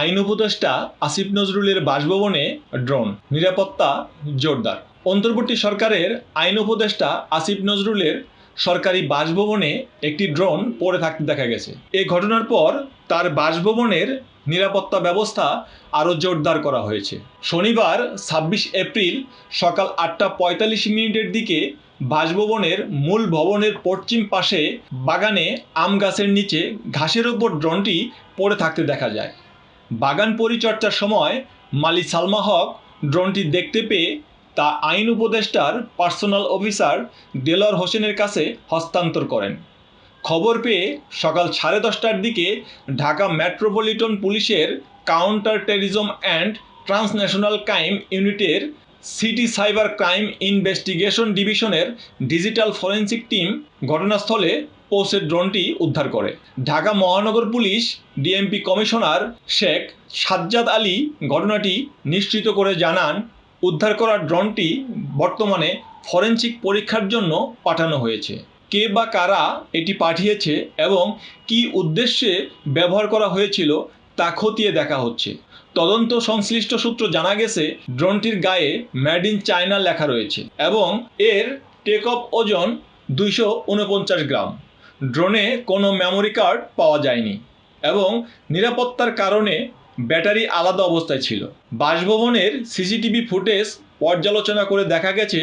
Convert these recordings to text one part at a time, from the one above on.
আইন উপদেষ্টা আসিফ নজরুলের বাসভবনে ড্রোন, নিরাপত্তা জোরদার। অন্তর্বর্তী সরকারের আইন উপদেষ্টা আসিফ নজরুলের সরকারি বাসভবনে একটি ড্রোন পড়ে থাকতে দেখা গেছে। এই ঘটনার পর তার বাসভবনের নিরাপত্তা ব্যবস্থা আরও জোরদার করা হয়েছে। শনিবার ২৬ এপ্রিল সকাল ৮টা ৪৫ দিকে বাসভবনের মূল ভবনের পশ্চিম পাশে বাগানে আম গাছের নিচে ঘাসের ওপর ড্রোনটি পড়ে থাকতে দেখা যায়। বাগান পরিচর্যার সময় মালি সালমা হক ড্রোনটি দেখতে পেয়ে তা আইন উপদেষ্টার পার্সোনাল অফিসার দেলোয়ার হোসেনের কাছে হস্তান্তর করেন। খবর পেয়ে সকাল 10:30টার দিকে ঢাকা মেট্রোপলিটন পুলিশের counter terrorism and transnational crime ইউনিটের সিটি সাইবার ক্রাইম ইনভেস্টিগেশন ডিভিশনের ডিজিটাল ফরেনসিক টিম ঘটনাস্থলে পৌঁছে ড্রোনটি উদ্ধার করে। ঢাকা মহানগর police DMP commissioner Sheikh Sajjad Ali ঘটনাটি নিশ্চিত করে জানান, উদ্ধার করা ড্রোনটি বর্তমানে ফরেনসিক পরীক্ষার জন্য পাঠানো হয়েছে। কে বা কারা এটি পাঠিয়েছে এবং কী উদ্দেশ্যে ব্যবহার করা হয়েছিল তা খতিয়ে দেখা হচ্ছে। তদন্ত সংশ্লিষ্ট সূত্র জানা গেছে, ড্রোনটির গায়ে মেড ইন চায়না লেখা রয়েছে এবং এর টেক অফ ওজন 249 গ্রাম। ড্রোনে কোনো মেমোরি কার্ড পাওয়া যায়নি এবং নিরাপত্তার কারণে ব্যাটারি আলাদা অবস্থায় ছিল। বাসভবনের সিসিটিভি ফুটেজ পর্যালোচনা করে দেখা গেছে,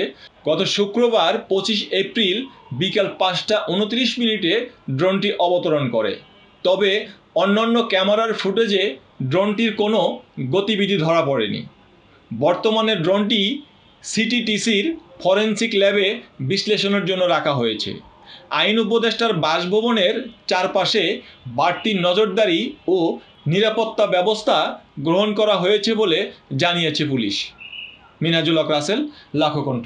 গত শুক্রবার 25 এপ্রিল বিকাল 5টা 29 ড্রোনটি অবতরণ করে। তবে অন্যান্য ক্যামেরার ফুটেজে ড্রোনটির কোনো গতিবিধি ধরা পড়েনি। বর্তমানে ড্রোনটি সিটিটিসির ফরেনসিক ল্যাবে বিশ্লেষণের জন্য রাখা হয়েছে। আইন উপদেষ্টার বাসভবনের চারপাশে বাড়তি নজরদারি ও নিরাপত্তা ব্যবস্থা গ্রহণ করা হয়েছে বলে জানিয়েছে পুলিশ। মিনাজুল হক রাসেল, লাখো কণ্ঠ।